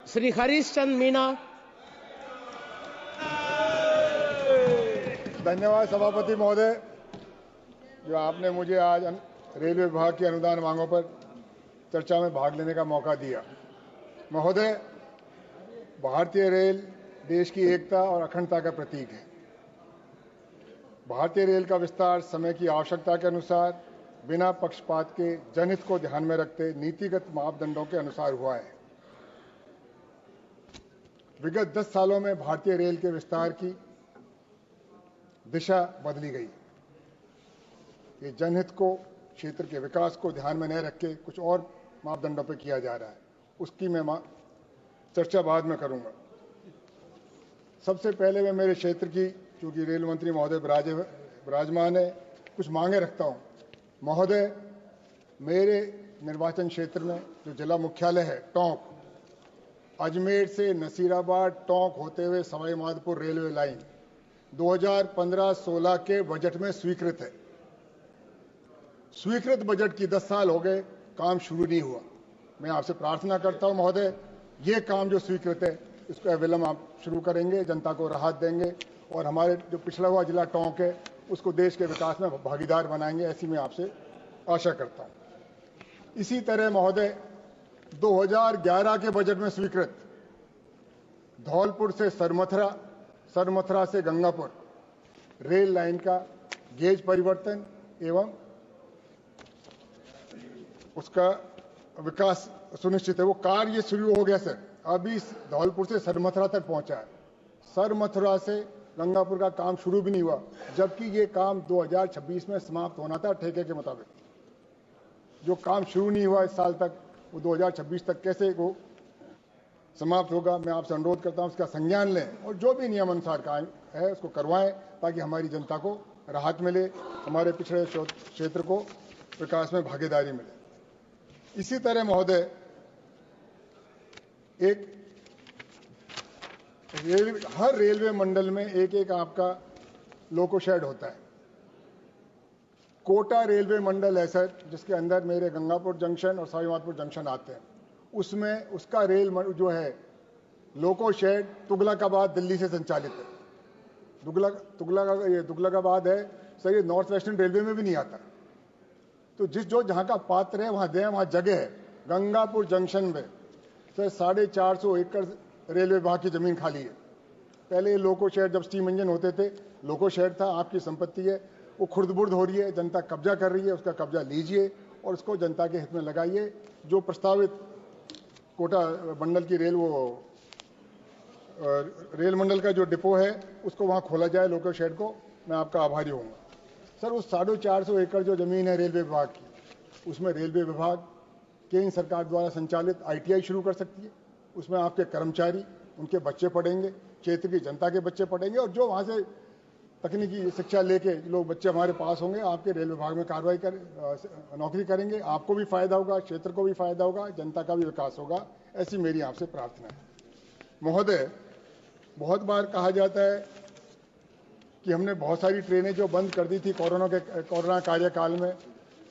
श्री हरीश चंद मीणा। धन्यवाद सभापति महोदय, जो आपने मुझे आज रेलवे विभाग की अनुदान मांगों पर चर्चा में भाग लेने का मौका दिया। महोदय, भारतीय रेल देश की एकता और अखंडता का प्रतीक है। भारतीय रेल का विस्तार समय की आवश्यकता के अनुसार बिना पक्षपात के जनहित को ध्यान में रखते नीतिगत मापदंडों के अनुसार हुआ है। विगत 10 सालों में भारतीय रेल के विस्तार की दिशा बदली गई। ये जनहित को, क्षेत्र के विकास को ध्यान में न रख के कुछ और मापदंडों पर किया जा रहा है। उसकी मैं चर्चा बाद में करूंगा। सबसे पहले मैं मेरे क्षेत्र की, चूंकि रेल मंत्री महोदय विराजमान है, कुछ मांगे रखता हूं। महोदय, मेरे निर्वाचन क्षेत्र में जो जिला मुख्यालय है टोंक, अजमेर से नसीराबाद टोंक होते हुए सवाई माधोपुर रेलवे लाइन 2015-16 के बजट में स्वीकृत है। स्वीकृत बजट की 10 साल हो गए, काम शुरू नहीं हुआ। मैं आपसे प्रार्थना करता हूं महोदय, ये काम जो स्वीकृत है इसको अविलंब आप शुरू करेंगे, जनता को राहत देंगे और हमारे जो पिछड़ा हुआ जिला टोंक है उसको देश के विकास में भागीदार बनाएंगे, ऐसी मैं आपसे आशा करता हूं। इसी तरह महोदय, 2011 के बजट में स्वीकृत धौलपुर से सरमथुरा, सरमथुरा से गंगापुर रेल लाइन का गेज परिवर्तन एवं उसका विकास सुनिश्चित है। वो कार्य शुरू हो गया सर, अभी धौलपुर से सरमथुरा तक पहुंचा है। सरमथुरा से गंगापुर का काम शुरू भी नहीं हुआ, जबकि ये काम 2026 में समाप्त होना था ठेके के मुताबिक। जो काम शुरू नहीं हुआ इस साल तक, वो 2026 तक कैसे वो समाप्त होगा? मैं आपसे अनुरोध करता हूं उसका संज्ञान लें और जो भी नियम अनुसार काम है उसको करवाएं, ताकि हमारी जनता को राहत मिले, हमारे पिछड़े क्षेत्र को विकास में भागीदारी मिले। इसी तरह महोदय, हर रेलवे मंडल में एक आपका लोको शेड होता है। कोटा रेलवे मंडल है सर, जिसके अंदर मेरे गंगापुर जंक्शन और सवाई माधोपुर जंक्शन आते हैं। उसमें उसका रेल जो है लोको शेड तुगलकाबाद दिल्ली से संचालित है। तुगलकाबाद है सर, ये नॉर्थ वेस्टर्न रेलवे में भी नहीं आता। तो जहां का पात्र है वहां दें, वहां जगह है। गंगापुर जंक्शन में सर 450 एकड़ रेलवे विभाग की जमीन खाली है। पहले ये लोको शेड, जब स्टीम इंजन होते थे, लोको शेड था, आपकी संपत्ति है, वो खुर्द-बुर्द हो रही है, जनता कब्जा कर रही है, उसका कब्जा लीजिए और उसको जनता के हित में लगाइए। जो प्रस्तावित कोटा मंडल की रेल मंडल का जो डिपो है उसको वहां खोला जाए, लोको शेड को। मैं आपका आभारी होऊंगा सर। उस 450 एकड़ जो जमीन है रेलवे विभाग की, उसमें रेलवे विभाग केंद्र सरकार द्वारा संचालित ITI शुरू कर सकती है। उसमें आपके कर्मचारी, उनके बच्चे पढ़ेंगे, क्षेत्र की जनता के बच्चे पढ़ेंगे और जो वहां से तकनीकी शिक्षा लेके लोग बच्चे हमारे पास होंगे, आपके रेल विभाग में नौकरी करेंगे। आपको भी फायदा होगा, क्षेत्र को भी फायदा होगा, जनता का भी विकास होगा। ऐसी मेरी आपसे प्रार्थना है। महोदय, बहुत बार कहा जाता है कि हमने बहुत सारी ट्रेनें जो बंद कर दी थी कोरोना कार्यकाल में,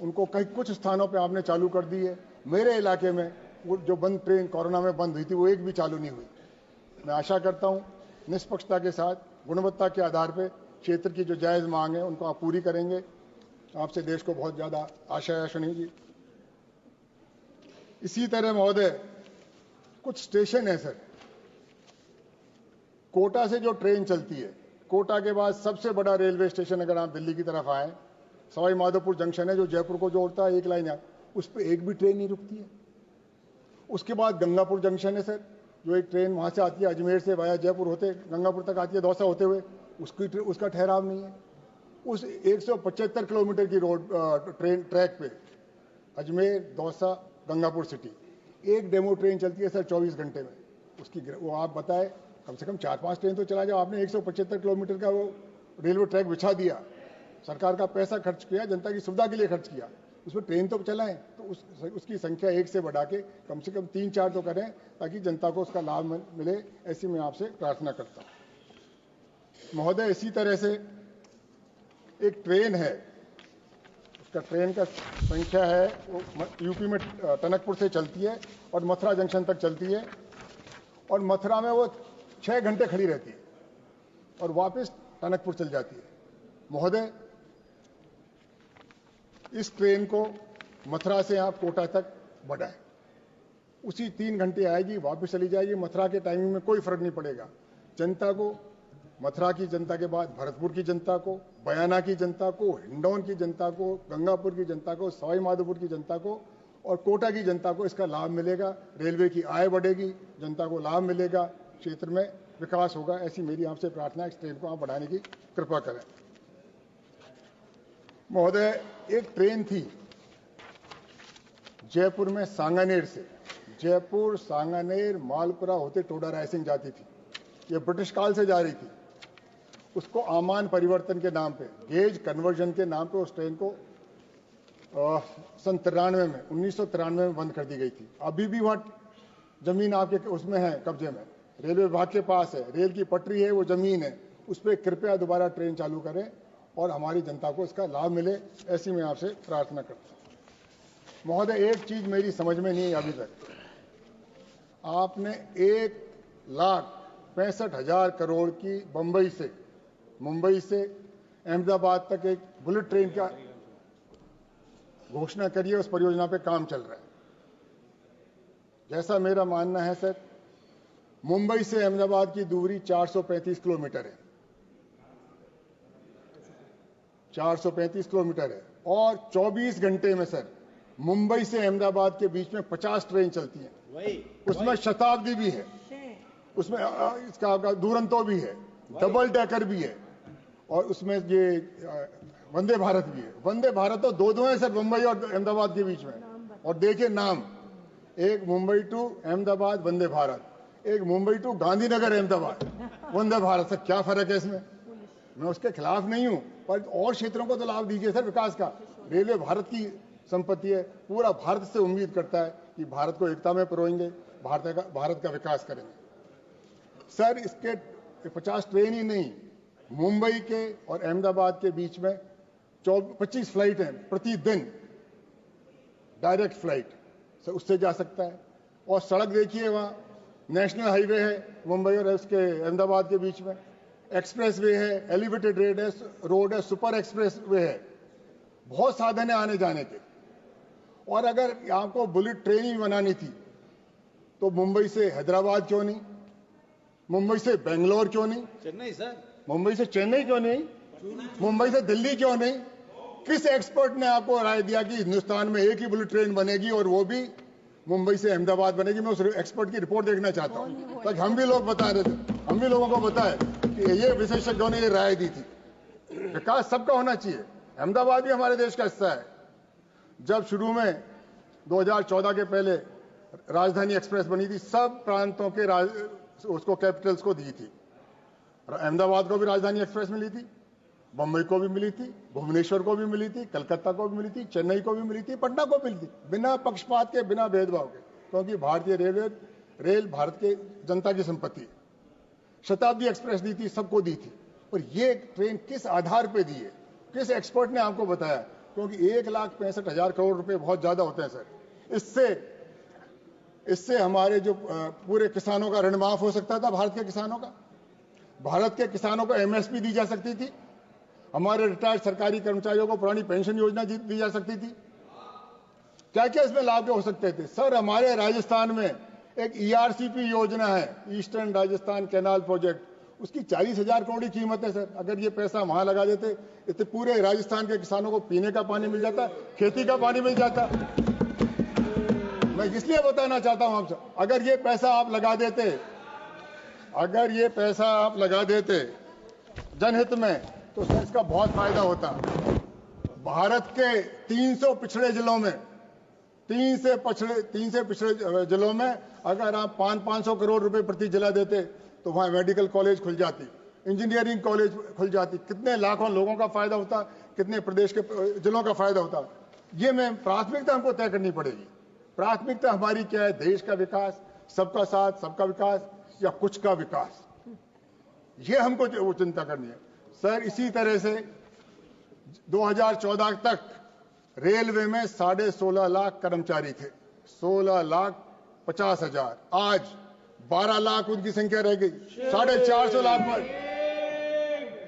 उनको कुछ स्थानों पे आपने चालू कर दी है। मेरे इलाके में वो जो ट्रेन कोरोना में बंद हुई थी, वो एक भी चालू नहीं हुई। मैं आशा करता हूं निष्पक्षता के साथ, गुणवत्ता के आधार पर क्षेत्र की जो जायज मांग है उनको आप पूरी करेंगे। आपसे देश को बहुत ज्यादा आशा सुनेगी। इसी तरह महोदय, कुछ स्टेशन है सर, कोटा से जो ट्रेन चलती है, कोटा के बाद सबसे बड़ा रेलवे स्टेशन अगर आप दिल्ली की तरफ आए, सवाई माधोपुर जंक्शन है, जो जयपुर को जोड़ता है, एक लाइन उस पर एक भी ट्रेन नहीं रुकती है। उसके बाद गंगापुर जंक्शन है सर, जो एक ट्रेन वहां से आती है, अजमेर से वाया जयपुर होते गंगापुर तक आती है, दौसा होते हुए, उसका ठहराव नहीं है। उस 175 किलोमीटर की ट्रेन ट्रैक पे अजमेर, दौसा, गंगापुर सिटी एक डेमो ट्रेन चलती है सर 24 घंटे में। उसकी वो आप बताएं, कम से कम 4-5 ट्रेन तो चला जाओ। आपने 175 किलोमीटर का वो रेलवे ट्रैक बिछा दिया, सरकार का पैसा खर्च किया, जनता की सुविधा के लिए खर्च किया, उसमें ट्रेन तो चलाएं। तो उसकी संख्या 1 से बढ़ा के कम से कम 3-4 तो करें, ताकि जनता को उसका लाभ मिले। ऐसी मैं आपसे प्रार्थना करता हूं महोदय। इसी तरह से एक ट्रेन है, उसका ट्रेन का संख्या है, वो यूपी में टनकपुर से चलती है और मथुरा जंक्शन तक चलती है। और मथुरा में वो 6 घंटे खड़ी रहती है और वापस टनकपुर चल जाती है। महोदय, इस ट्रेन को मथुरा से आप कोटा तक बढ़ाएं, उसी 3 घंटे आएगी, वापस चली जाएगी। मथुरा के टाइमिंग में कोई फर्क नहीं पड़ेगा। जनता को, मथुरा की जनता के बाद भरतपुर की जनता को, बयाना की जनता को, हिंडौन की जनता को, गंगापुर की जनता को, सवाई माधोपुर की जनता को और कोटा की जनता को इसका लाभ मिलेगा। रेलवे की आय बढ़ेगी, जनता को लाभ मिलेगा, क्षेत्र में विकास होगा। ऐसी मेरी आपसे प्रार्थना है, इस ट्रेन को आप बढ़ाने की कृपा करें। महोदय, एक ट्रेन थी जयपुर में सांगानेर से, जयपुर सांगानेर मालपुरा होते टोडा रायसिंह जाती थी। ये ब्रिटिश काल से जा रही थी। उसको आमान परिवर्तन के नाम पे, गेज कन्वर्जन के नाम पे उस ट्रेन को सन 1993 में बंद कर दी गई थी। अभी भी वह जमीन आपके उसमें है, कब्जे में, रेलवे विभाग के पास है। रेल की पटरी है, वो जमीन है, उस पर कृपया दोबारा ट्रेन चालू करें और हमारी जनता को इसका लाभ मिले, ऐसी मैं आपसे प्रार्थना करता हूं। महोदय, एक चीज मेरी समझ में नहीं आई अभी तक। आपने 1,65,000 करोड़ की मुंबई से अहमदाबाद तक एक बुलेट ट्रेन का घोषणा करिए। उस परियोजना पे काम चल रहा है। जैसा मेरा मानना है सर, मुंबई से अहमदाबाद की दूरी 435 किलोमीटर है, 435 किलोमीटर है और 24 घंटे में सर मुंबई से अहमदाबाद के बीच में 50 ट्रेन चलती हैं। उसमें शताब्दी भी है, उसमें इसका दुरंतो भी है, डबल डेकर भी है और उसमें ये वंदे भारत भी है। वंदे भारत तो दो है सर, मुंबई और अहमदाबाद के बीच में। और देखिए नाम, एक मुंबई टू अहमदाबाद वंदे भारत, एक मुंबई टू गांधीनगर अहमदाबाद वंदे भारत। सर क्या फर्क है इसमें? मैं उसके खिलाफ नहीं हूं, पर और क्षेत्रों को तो लाभ दीजिए सर विकास का। रेलवे भारत की संपत्ति है, पूरा भारत से उम्मीद करता है कि भारत को एकता में पिरोएंगे, भारत का विकास करेंगे। सर इसके 50 ट्रेन ही नहीं, मुंबई के और अहमदाबाद के बीच में 25 फ्लाइट हैं प्रतिदिन, डायरेक्ट फ्लाइट सर, उससे जा सकता है। और सड़क देखिए, वहां नेशनल हाईवे है मुंबई और उसके अहमदाबाद के बीच में, एक्सप्रेस वे है, एलिवेटेड रोड है, सुपर एक्सप्रेस वे है, बहुत साधन है आने जाने के। और अगर आपको बुलेट ट्रेन ही बनानी थी तो मुंबई से हैदराबाद क्यों नहीं, मुंबई से बेंगलोर क्यों नहीं, चेन्नई सर, मुंबई से चेन्नई क्यों नहीं, मुंबई से दिल्ली क्यों नहीं? किस एक्सपर्ट ने आपको राय दिया कि हिंदुस्तान में एक ही बुलेट ट्रेन बनेगी और वो भी मुंबई से अहमदाबाद बनेगी? मैं उस एक्सपर्ट की रिपोर्ट देखना चाहता हूं, ताकि हम भी लोग बता रहे थे, हम भी लोगों को बताए कि ये विशेषज्ञों ने ये राय दी थी। विकास सबका होना चाहिए, अहमदाबाद भी हमारे देश का हिस्सा है। जब शुरू में 2014 के पहले राजधानी एक्सप्रेस बनी थी, सब प्रांतों के उसको कैपिटल्स को दी थी। अहमदाबाद को भी राजधानी एक्सप्रेस मिली थी, बंबई को भी मिली थी, भुवनेश्वर को भी मिली थी, कलकत्ता को भी मिली थी, चेन्नई को भी मिली थी, पटना को मिली थी, बिना पक्षपात के, बिना भेदभाव के, क्योंकि भारतीय रेल भारत के जनता की संपत्ति है। शताब्दी एक्सप्रेस दी थी, सबको दी थी। और ये ट्रेन किस आधार पर दी है, किस एक्सपर्ट ने आपको बताया? क्योंकि 1,65,000 करोड़ रुपए बहुत ज्यादा होते हैं सर। इससे हमारे जो पूरे किसानों का ऋण माफ हो सकता था, भारत के किसानों को एमएसपी दी जा सकती थी, हमारे रिटायर्ड सरकारी कर्मचारियों को पुरानी पेंशन योजना दी जा सकती थी। क्या क्या इसमें लाभ हो सकते थे सर? हमारे राजस्थान में एक ईआरसीपी योजना है, ईस्टर्न राजस्थान कैनाल प्रोजेक्ट, उसकी 40,000 करोड़ की कीमत है सर। अगर ये पैसा वहां लगा देते, इतने पूरे राजस्थान के किसानों को पीने का पानी मिल जाता, खेती का पानी मिल जाता। मैं इसलिए बताना चाहता हूं आपसे, अगर ये पैसा आप लगा देते जनहित में, तो सर इसका बहुत फायदा होता। भारत के 300 पिछड़े जिलों में, 3 से पिछड़े जिलों में अगर आप 500 करोड़ रुपए प्रति जिला देते तो वहां मेडिकल कॉलेज खुल जाती, इंजीनियरिंग कॉलेज खुल जाती, कितने लाखों लोगों का फायदा होता, कितने प्रदेश के जिलों का फायदा होता। ये मैं प्राथमिकता हमको तय करनी पड़ेगी। प्राथमिकता हमारी क्या है? देश का विकास, सबका साथ, सबका विकास या कुछ का विकास, ये हमको चिंता करनी है सर। इसी तरह से 2014 तक रेलवे में 16.5 लाख कर्मचारी थे, 16,50,000। आज 12 लाख उनकी संख्या रह गई, 450 लाख पर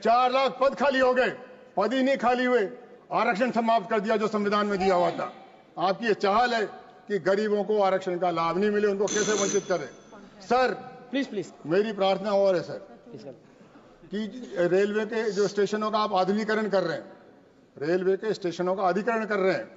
4 लाख पद खाली हो गए, पद ही नहीं खाली हुए, आरक्षण समाप्त कर दिया जो संविधान में दिया हुआ था। आपकी ये चाहल है कि गरीबों को आरक्षण का लाभ नहीं मिले, उनको कैसे वंचित करें। सर प्लीज मेरी प्रार्थना और है सर कि रेलवे के जो स्टेशनों का आप आधुनिकीकरण कर रहे हैं, रेलवे के स्टेशनों का अधिकरण कर रहे हैं,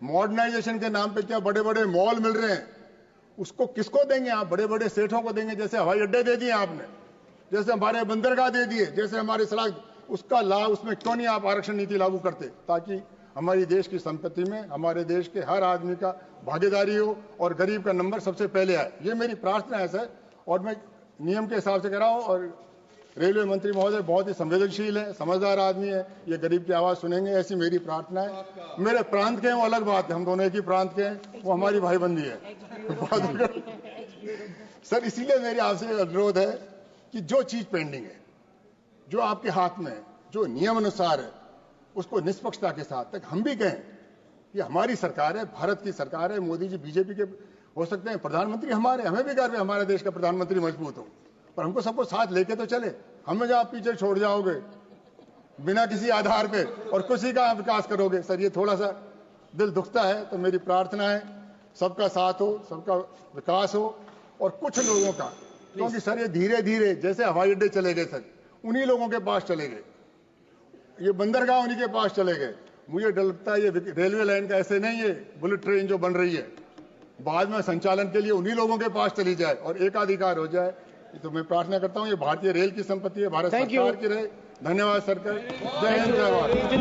मॉडर्नाइजेशन के नाम पे क्या बड़े बड़े मॉल मिल रहे हैं, उसको किसको देंगे आप? बड़े बड़े सेठों को देंगे। जैसे हवाई अड्डे दे दिए आपने, जैसे हमारे बंदरगाह दे दिए, जैसे हमारे सड़क, उसका लाभ उसमें क्यों नहीं आप आरक्षण नीति लागू करते, ताकि हमारी देश की संपत्ति में हमारे देश के हर आदमी का भागीदारी हो और गरीब का नंबर सबसे पहले आए। ये मेरी प्रार्थना है सर, और मैं नियम के हिसाब से कह रहा हूं। और रेलवे मंत्री महोदय बहुत ही संवेदनशील है, समझदार आदमी है, ये गरीब की आवाज सुनेंगे, ऐसी मेरी प्रार्थना है। मेरे प्रांत के हैं वो अलग बात है, हम दोनों एक ही प्रांत के हैं, वो हमारी भाईबंदी है। सर इसीलिए मेरी आपसे अनुरोध है कि जो चीज पेंडिंग है, जो आपके हाथ में है, जो नियम अनुसार है, उसको निष्पक्षता के साथ, तक हम भी कहें कि हमारी सरकार है, भारत की सरकार है, मोदी जी बीजेपी के हो सकते हैं, प्रधानमंत्री हमारे, हमें भी गर्व है हमारे देश का प्रधानमंत्री मजबूत हो, पर हमको सबको साथ लेके तो चले। हमें जब आप पीछे छोड़ जाओगे बिना किसी आधार पे और किसी का विकास करोगे, सर ये थोड़ा सा दिल दुखता है। तो मेरी प्रार्थना है सबका साथ हो, सबका विकास हो, और कुछ लोगों का, क्योंकि सर ये धीरे धीरे जैसे हवाई अड्डे चले गए सर, उन्हीं लोगों के पास चले गए, ये बंदरगाह उन्हीं के पास चले गए। मुझे डर लगता है ये रेलवे लाइन का ऐसे नहीं है, बुलेट ट्रेन जो बन रही है बाद में संचालन के लिए उन्हीं लोगों के पास चली जाए और एकाधिकार हो जाए। तो मैं प्रार्थना करता हूं ये भारतीय रेल की संपत्ति है, भारत सरकार की रहे। धन्यवाद सरकार। जय हिंद, जय भारत।